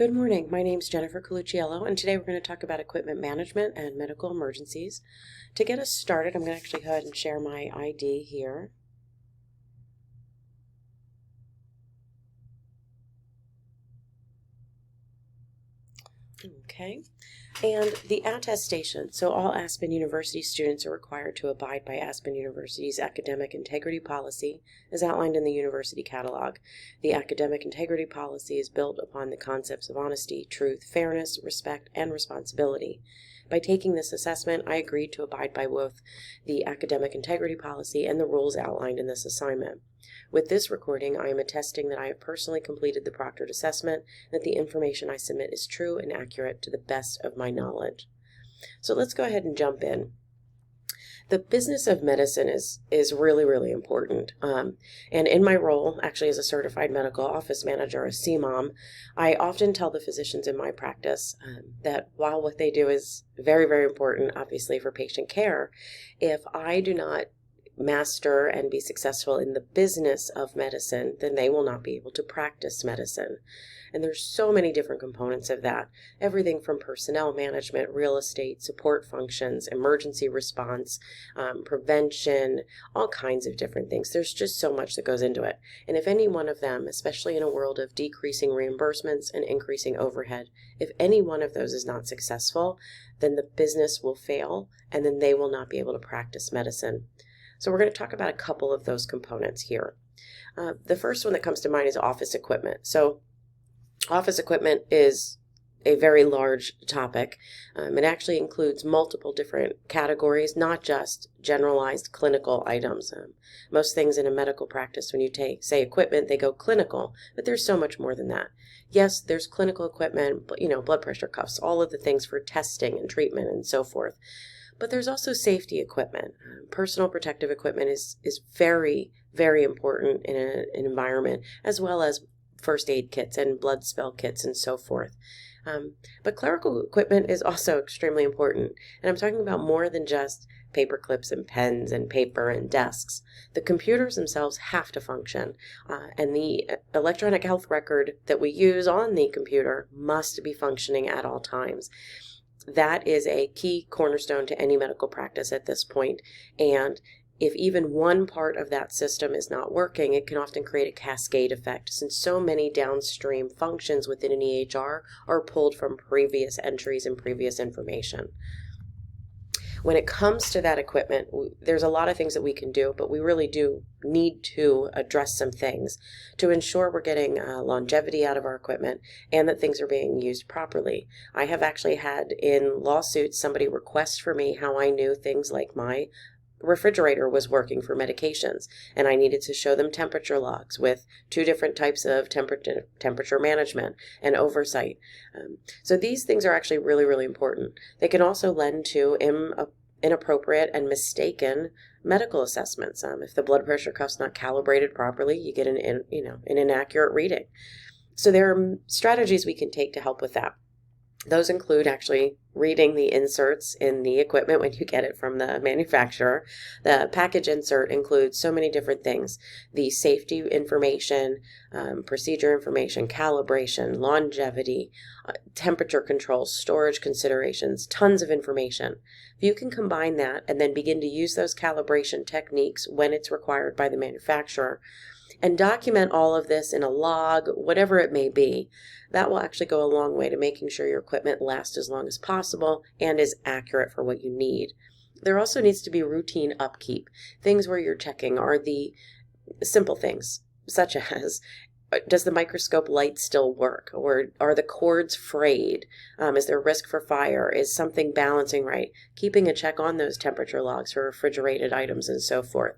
Good morning. My name is Jennifer Colucciello, and today we're going to talk about equipment management and medical emergencies. To get us started, I'm going to actually go ahead and share my ID here. Okay, and the attestation. So all Aspen University students are required to abide by Aspen University's academic integrity policy as outlined in the university catalog. The academic integrity policy is built upon the concepts of honesty, truth, fairness, respect, and responsibility. By taking this assessment, I agreed to abide by both the academic integrity policy and the rules outlined in this assignment. With this recording, I am attesting that I have personally completed the proctored assessment and that the information I submit is true and accurate to the best of my knowledge. So let's go ahead and jump in. The business of medicine is really important. And in my role, actually as a certified medical office manager, a CMOM, I often tell the physicians in my practice that while what they do is very important, obviously, for patient care, if I do not master and be successful in the business of medicine, then they will not be able to practice medicine. And there's so many different components of that. Everything from personnel management, real estate, support functions, emergency response, prevention, all kinds of different things. There's just so much that goes into it. And if any one of them, especially in a world of decreasing reimbursements and increasing overhead, if any one of those is not successful, then the business will fail and then they will not be able to practice medicine. So we're going to talk about a couple of those components here. The first one that comes to mind is office equipment. So office equipment is a very large topic. It actually includes multiple different categories, not just generalized clinical items. Most things in a medical practice, when you say equipment, they go clinical, but there's so much more than that. Yes, there's clinical equipment, blood pressure cuffs, all of the things for testing and treatment and so forth. But there's also safety equipment. Personal protective equipment is very important in an environment, as well as first aid kits and blood spill kits and so forth. But clerical equipment is also extremely important. And I'm talking about more than just paper clips and pens and paper and desks. The computers themselves have to function. And the electronic health record that we use on the computer must be functioning at all times. That is a key cornerstone to any medical practice at this point. And if even one part of that system is not working, it can often create a cascade effect, since so many downstream functions within an EHR are pulled from previous entries and previous information. When it comes to that equipment, there's a lot of things that we can do, but we really do need to address some things to ensure we're getting longevity out of our equipment and that things are being used properly. I have actually had in lawsuits somebody request for me how I knew things like my refrigerator was working for medications, and I needed to show them temperature logs with 2 different types of temperature management and oversight. So these things are actually really important. They can also lend to inappropriate and mistaken medical assessments. If the blood pressure cuff's not calibrated properly, you get an inaccurate reading. So there are strategies we can take to help with that. Those include actually reading the inserts in the equipment when you get it from the manufacturer. The package insert includes so many different things: the safety information, procedure information, calibration, longevity, temperature control, storage considerations, tons of information. If you can combine that and then begin to use those calibration techniques when it's required by the manufacturer, and document all of this in a log, whatever it may be, that will actually go a long way to making sure your equipment lasts as long as possible and is accurate for what you need. There also needs to be routine upkeep. Things where you're checking are the simple things, such as, does the microscope light still work? Or are the cords frayed? Is there risk for fire? Is something balancing right? Keeping a check on those temperature logs for refrigerated items and so forth.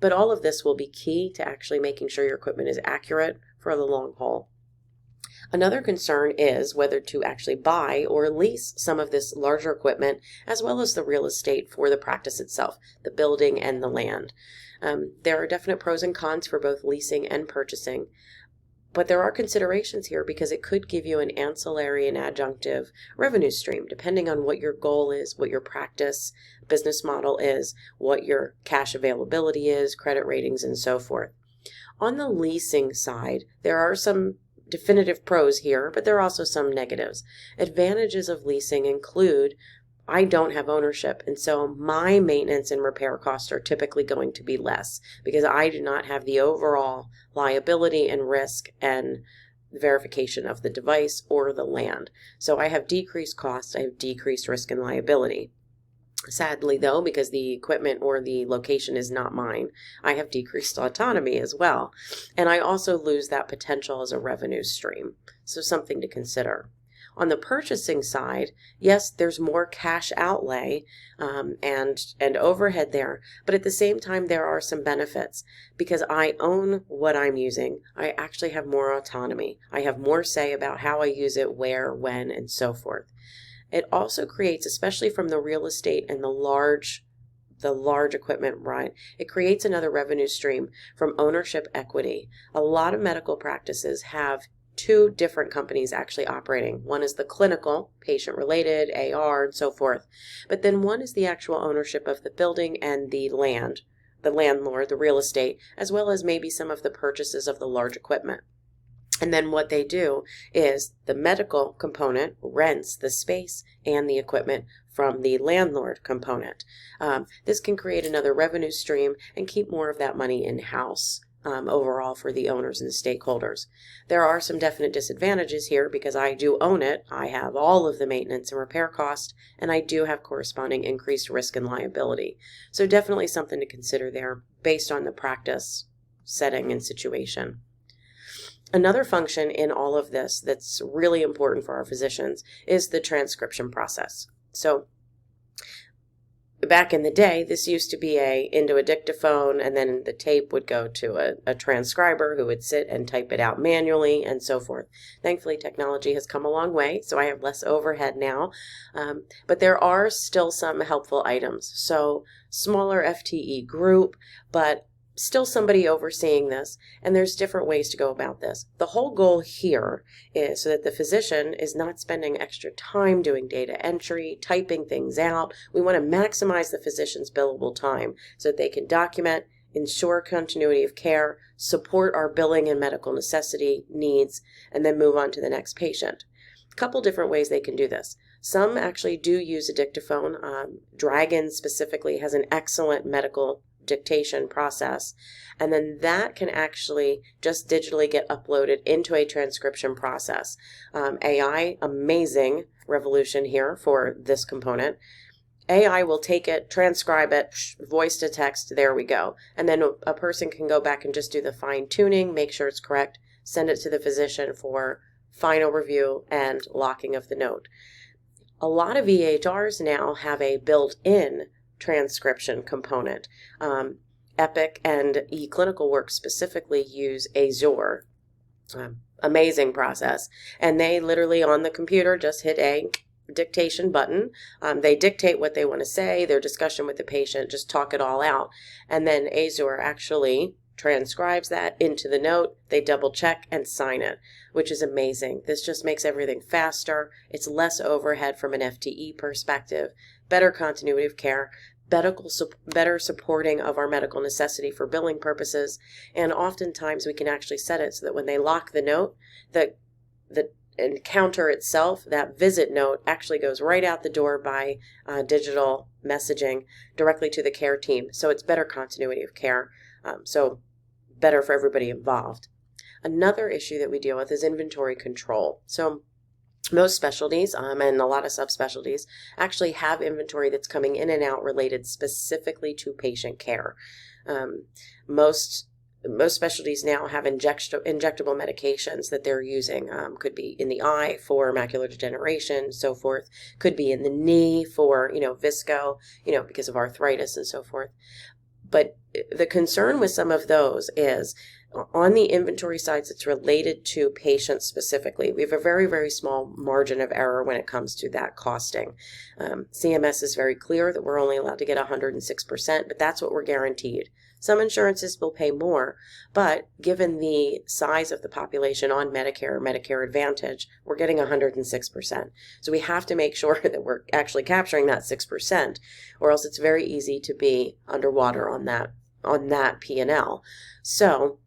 But all of this will be key to actually making sure your equipment is accurate for the long haul. Another concern is whether to actually buy or lease some of this larger equipment, as well as the real estate for the practice itself, the building and the land. There are definite pros and cons for both leasing and purchasing. But there are considerations here because it could give you an ancillary and adjunctive revenue stream, depending on what your goal is, what your practice business model is, what your cash availability is, credit ratings, and so forth. On the leasing side, there are some definitive pros here, but there are also some negatives. Advantages of leasing include I don't have ownership, and so my maintenance and repair costs are typically going to be less because I do not have the overall liability and risk and verification of the device or the land. So I have decreased costs, I have decreased risk and liability. Sadly, though, because the equipment or the location is not mine, I have decreased autonomy as well. And I also lose that potential as a revenue stream. So something to consider. On the purchasing side, yes, there's more cash outlay and overhead there, but at the same time, there are some benefits because I own what I'm using. I actually have more autonomy. I have more say about how I use it, where, when, and so forth. It also creates, especially from the real estate and the large equipment, right? It creates another revenue stream from ownership equity. A lot of medical practices have two different companies actually operating. One is the clinical, patient-related, AR, and so forth. But then one is the actual ownership of the building and the land, the landlord, the real estate, as well as maybe some of the purchases of the large equipment. And then what they do is the medical component rents the space and the equipment from the landlord component. This can create another revenue stream and keep more of that money in-house overall for the owners and the stakeholders. There are some definite disadvantages here because I do own it. I have all of the maintenance and repair costs, and I do have corresponding increased risk and liability. So definitely something to consider there based on the practice setting and situation. Another function in all of this that's really important for our physicians is the transcription process. So back in the day, this used to be into a dictaphone, and then the tape would go to a transcriber who would sit and type it out manually and so forth. Thankfully, technology has come a long way, so I have less overhead now. But there are still some helpful items. So smaller FTE group, but still somebody overseeing this, and there's different ways to go about this. The whole goal here is so that the physician is not spending extra time doing data entry, typing things out. We want to maximize the physician's billable time so that they can document, ensure continuity of care, support our billing and medical necessity needs, and then move on to the next patient. A couple different ways they can do this. Some actually do use a dictaphone. Dragon specifically has an excellent medical dictation process, and then that can actually just digitally get uploaded into a transcription process. AI, amazing revolution here for this component. AI will take it, transcribe it, voice to text, there we go. And then a person can go back and just do the fine tuning, make sure it's correct, send it to the physician for final review and locking of the note. A lot of EHRs now have a built-in transcription component. Epic and eClinicalWorks specifically use Azure. Amazing process. And they literally on the computer just hit a dictation button. They dictate what they want to say, their discussion with the patient, just talk it all out. And then Azure actually transcribes that into the note. They double check and sign it, which is amazing. This just makes everything faster. It's less overhead from an FTE perspective, better continuity of care, better supporting of our medical necessity for billing purposes, and oftentimes we can actually set it so that when they lock the note, the encounter itself, that visit note, actually goes right out the door by digital messaging directly to the care team. So it's better continuity of care, so better for everybody involved. Another issue that we deal with is inventory control. So most specialties and a lot of subspecialties actually have inventory that's coming in and out related specifically to patient care. Most specialties now have injectable medications that they're using. Could be in the eye for macular degeneration, so forth. Could be in the knee for, visco, because of arthritis and so forth. But the concern with some of those is on the inventory sides, it's related to patients specifically. We have a very, very small margin of error when it comes to that costing. CMS is very clear that we're only allowed to get 106%, but that's what we're guaranteed. Some insurances will pay more, but given the size of the population on Medicare, Medicare Advantage, we're getting 106%. So we have to make sure that we're actually capturing that 6%, or else it's very easy to be underwater on that P&L. So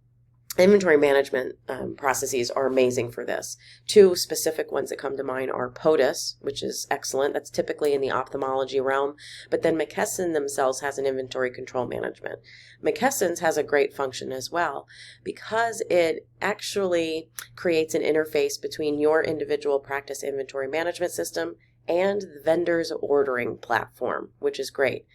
Inventory management processes are amazing for this. Two specific ones that come to mind are POTUS, which is excellent. That's typically in the ophthalmology realm. But then McKesson themselves has an inventory control management. McKesson's has a great function as well because it actually creates an interface between your individual practice inventory management system and the vendor's ordering platform, which is great.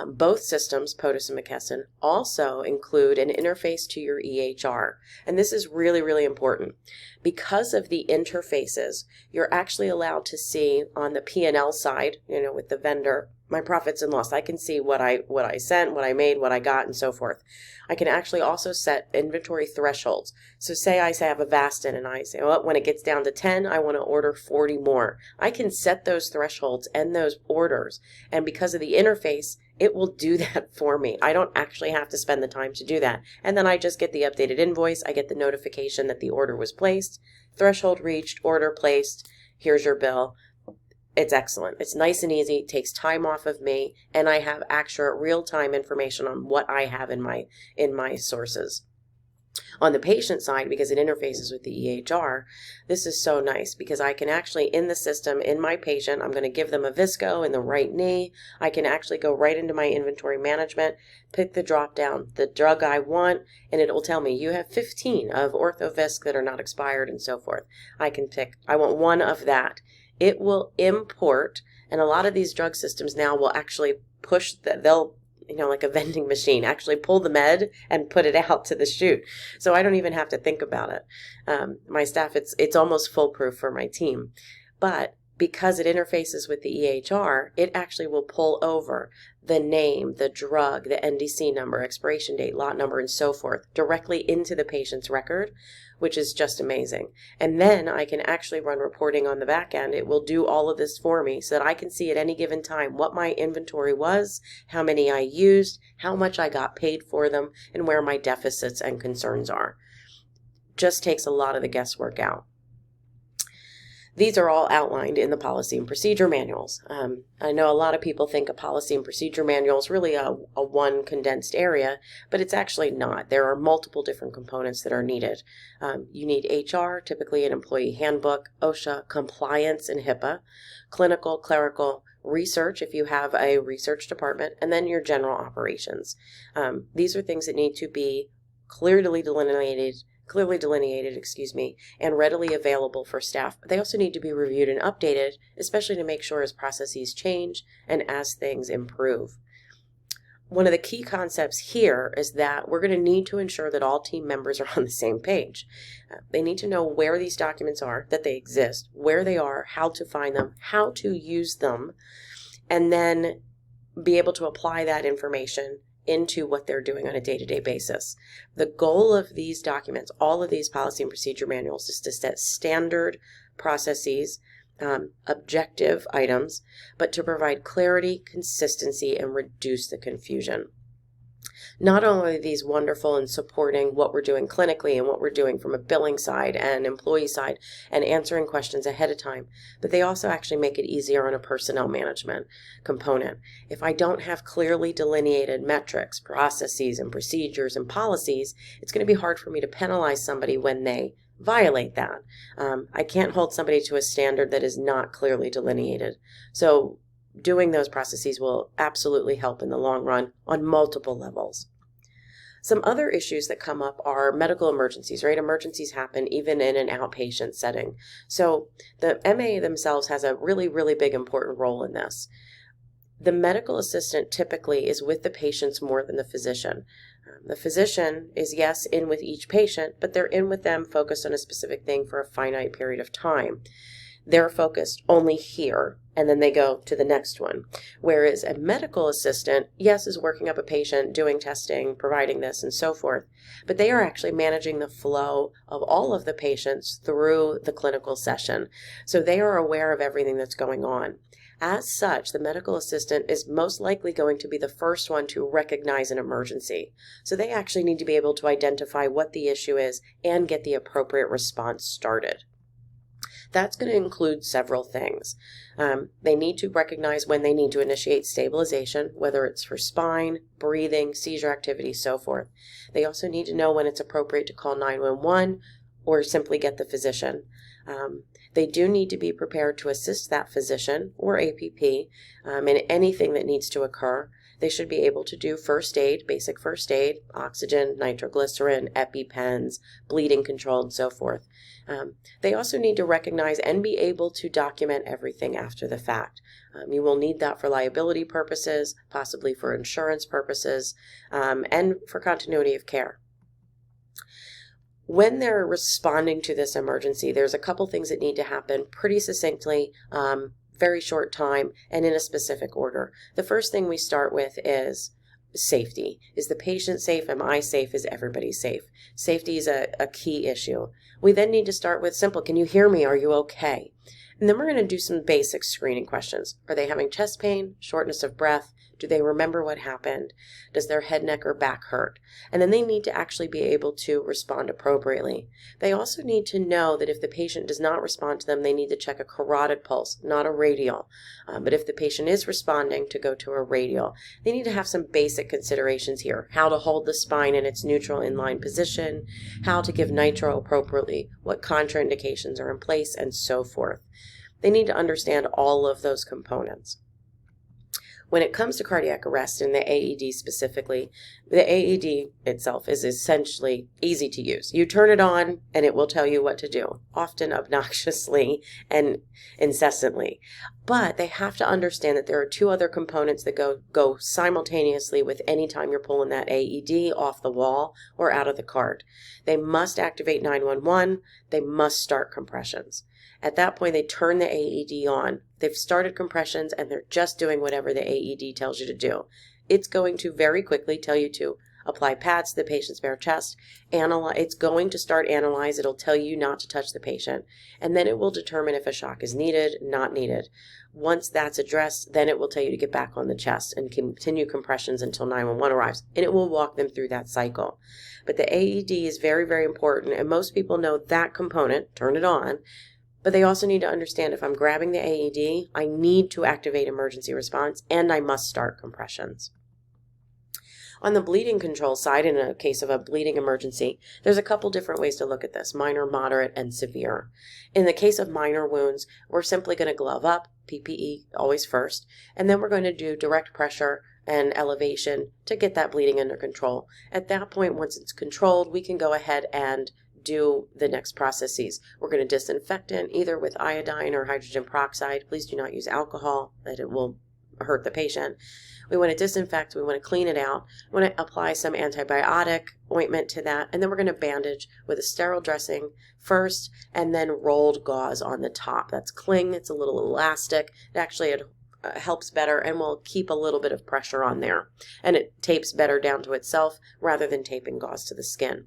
Both systems, POTUS and McKesson, also include an interface to your EHR. And this is really, really important. Because of the interfaces, you're actually allowed to see on the P&L side, with the vendor, my profits and loss. I can see what I sent, what I made, what I got, and so forth. I can actually also set inventory thresholds. So say I have Avastin and I say, well, when it gets down to 10, I want to order 40 more. I can set those thresholds and those orders. And because of the interface, it will do that for me. I don't actually have to spend the time to do that. And then I just get the updated invoice. I get the notification that the order was placed, threshold reached, order placed, here's your bill. It's excellent. It's nice and easy. It takes time off of me, and I have accurate real-time information on what I have in my sources. On the patient side, because it interfaces with the EHR, this is so nice because I can actually, in the system, in my patient, I'm going to give them a Visco in the right knee. I can actually go right into my inventory management, pick the drop down, the drug I want, and it will tell me you have 15 of Orthovisc that are not expired and so forth. I can pick, I want one of that. It will import, and a lot of these drug systems now will actually push they'll like a vending machine, actually pull the med and put it out to the chute. So I don't even have to think about it. My staff, it's almost foolproof for my team. But because it interfaces with the EHR, it actually will pull over the name, the drug, the NDC number, expiration date, lot number, and so forth directly into the patient's record, which is just amazing. And then I can actually run reporting on the back end. It will do all of this for me so that I can see at any given time what my inventory was, how many I used, how much I got paid for them, and where my deficits and concerns are. Just takes a lot of the guesswork out. These are all outlined in the policy and procedure manuals. I know a lot of people think a policy and procedure manual is really a one condensed area, but it's actually not. There are multiple different components that are needed. You need HR, typically an employee handbook, OSHA, compliance, and HIPAA, clinical, clerical, research if you have a research department, and then your general operations. These are things that need to be clearly delineated, and readily available for staff. They also need to be reviewed and updated, especially to make sure as processes change and as things improve. One of the key concepts here is that we're going to need to ensure that all team members are on the same page. They need to know where these documents are, that they exist, where they are, how to find them, how to use them, and then be able to apply that information into what they're doing on a day-to-day basis. The goal of these documents, all of these policy and procedure manuals, is to set standard processes, objective items, but to provide clarity, consistency, and reduce the confusion. Not only are these wonderful in supporting what we're doing clinically and what we're doing from a billing side and employee side and answering questions ahead of time, but they also actually make it easier on a personnel management component. If I don't have clearly delineated metrics, processes, and procedures and policies, it's going to be hard for me to penalize somebody when they violate that. I can't hold somebody to a standard that is not clearly delineated. So doing those processes will absolutely help in the long run on multiple levels. Some other issues that come up are medical emergencies, right? Emergencies happen even in an outpatient setting. So the MA themselves has a really, really big important role in this. The medical assistant typically is with the patients more than the physician. The physician is, yes, in with each patient, but they're in with them focused on a specific thing for a finite period of time. They're focused only here, and then they go to the next one. Whereas a medical assistant, yes, is working up a patient, doing testing, providing this, and so forth, but they are actually managing the flow of all of the patients through the clinical session. So they are aware of everything that's going on. As such, the medical assistant is most likely going to be the first one to recognize an emergency. So they actually need to be able to identify what the issue is and get the appropriate response started. That's going to include several things. They need to recognize when they need to initiate stabilization, whether it's for spine, breathing, seizure activity, so forth. They also need to know when it's appropriate to call 911 or simply get the physician. They do need to be prepared to assist that physician or APP in anything that needs to occur. They should be able to do first aid, basic first aid, oxygen, nitroglycerin, EpiPens, bleeding control, and so forth. They also need to recognize and be able to document everything after the fact. You will need that for liability purposes, possibly for insurance purposes, and for continuity of care. When they're responding to this emergency, there's a couple things that need to happen pretty succinctly, very short time, and in a specific order. The first thing we start with is safety. Is the patient safe? Am I safe? Is everybody safe? Safety is a key issue. We then need to start with simple, can you hear me? Are you okay? And then we're going to do some basic screening questions. Are they having chest pain, shortness of breath? Do they remember what happened? Does their head, neck, or back hurt? And then they need to actually be able to respond appropriately. They also need to know that if the patient does not respond to them, they need to check a carotid pulse, not a radial. But if the patient is responding, to go to a radial. They need to have some basic considerations here. How to hold the spine in its neutral inline position, how to give nitro appropriately, what contraindications are in place, and so forth. They need to understand all of those components. When it comes to cardiac arrest and the AED specifically, the AED itself is essentially easy to use. You turn it on and it will tell you what to do, often obnoxiously and incessantly. But they have to understand that there are two other components that go simultaneously with any time you're pulling that AED off the wall or out of the cart. They must activate 911. They must start compressions. At that point, they turn the AED on. They've started compressions and they're just doing whatever the AED tells you to do. It's going to very quickly tell you to apply pads to the patient's bare chest. It's going to start analyze. It'll tell you not to touch the patient. And then it will determine if a shock is needed, not needed. Once that's addressed, then it will tell you to get back on the chest and continue compressions until 911 arrives. And it will walk them through that cycle. But the AED is very, very important. And most people know that component, turn it on. But they also need to understand if I'm grabbing the AED, I need to activate emergency response and I must start compressions. On the bleeding control side, in a case of a bleeding emergency, there's a couple different ways to look at this, minor, moderate, and severe. In the case of minor wounds, we're simply going to glove up, PPE always first, and then we're going to do direct pressure and elevation to get that bleeding under control. At that point, once it's controlled, we can go ahead and do the next processes. We're going to disinfect it either with iodine or hydrogen peroxide. Please do not use alcohol, that it will hurt the patient. We want to disinfect, we want to clean it out, we want to apply some antibiotic ointment to that, and then we're going to bandage with a sterile dressing first and then rolled gauze on the top. That's cling, it's a little elastic. It actually helps better and will keep a little bit of pressure on there. And it tapes better down to itself rather than taping gauze to the skin.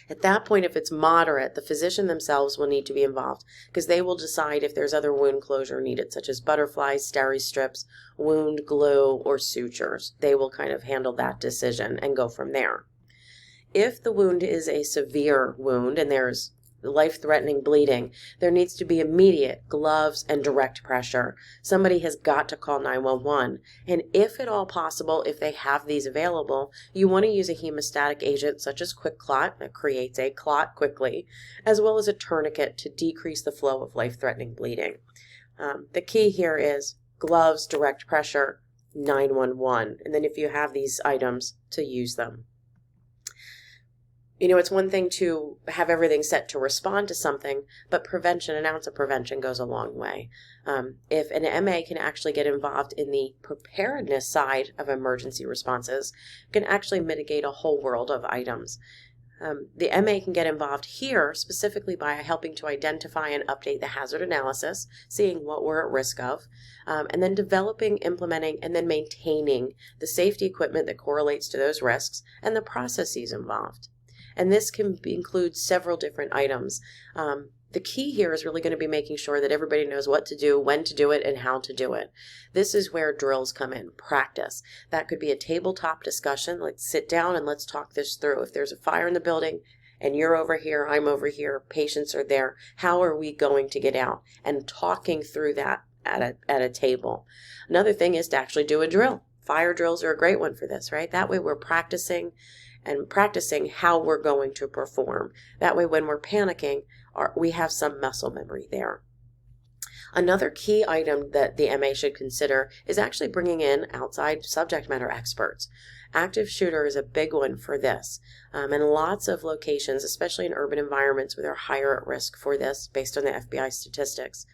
At that point, if it's moderate, the physician themselves will need to be involved because they will decide if there's other wound closure needed, such as butterflies, steri strips, wound glue, or sutures. They will kind of handle that decision and go from there. If the wound is a severe wound and there's life-threatening bleeding, there needs to be immediate gloves and direct pressure. Somebody has got to call 911. And if at all possible, if they have these available, you want to use a hemostatic agent such as QuikClot that creates a clot quickly, as well as a tourniquet to decrease the flow of life-threatening bleeding. The key here is gloves, direct pressure, 911. And then if you have these items, to use them. You know, it's one thing to have everything set to respond to something, but prevention, an ounce of prevention goes a long way. If an MA can actually get involved in the preparedness side of emergency responses, it can actually mitigate a whole world of items. The MA can get involved here specifically by helping to identify and update the hazard analysis, seeing what we're at risk of, and then developing, implementing, and then maintaining the safety equipment that correlates to those risks and the processes involved. And this can include several different items. The key here is really going to be making sure that everybody knows what to do, when to do it, and how to do it. This is where drills come in, practice. That could be a tabletop discussion. Let's sit down and let's talk this through. If there's a fire in the building, and you're over here, I'm over here, patients are there. How are we going to get out? And talking through that at a table. Another thing is to actually do a drill. Fire drills are a great one for this, right? That way we're practicing how we're going to perform. That way when we're panicking, we have some muscle memory there. Another key item that the MA should consider is actually bringing in outside subject matter experts. Active shooter is a big one for this, and lots of locations, especially in urban environments where they're higher at risk for this based on the FBI statistics.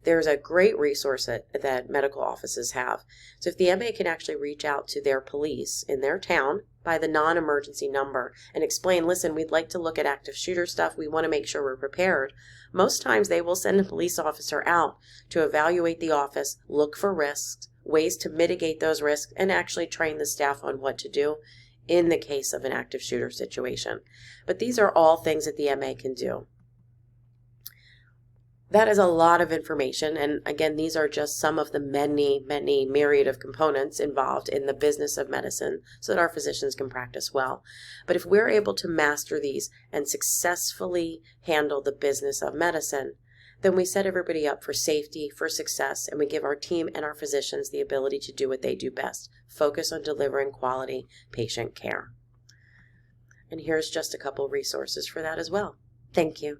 There's a great resource that medical offices have. So if the MA can actually reach out to their police in their town by the non-emergency number and explain, listen, we'd like to look at active shooter stuff. We want to make sure we're prepared. Most times they will send a police officer out to evaluate the office, look for risks, ways to mitigate those risks, and actually train the staff on what to do in the case of an active shooter situation. But these are all things that the MA can do. That is a lot of information, and again, these are just some of the many myriad of components involved in the business of medicine so that our physicians can practice well. But if we're able to master these and successfully handle the business of medicine, then we set everybody up for safety, for success, and we give our team and our physicians the ability to do what they do best, focus on delivering quality patient care. And here's just a couple resources for that as well. Thank you.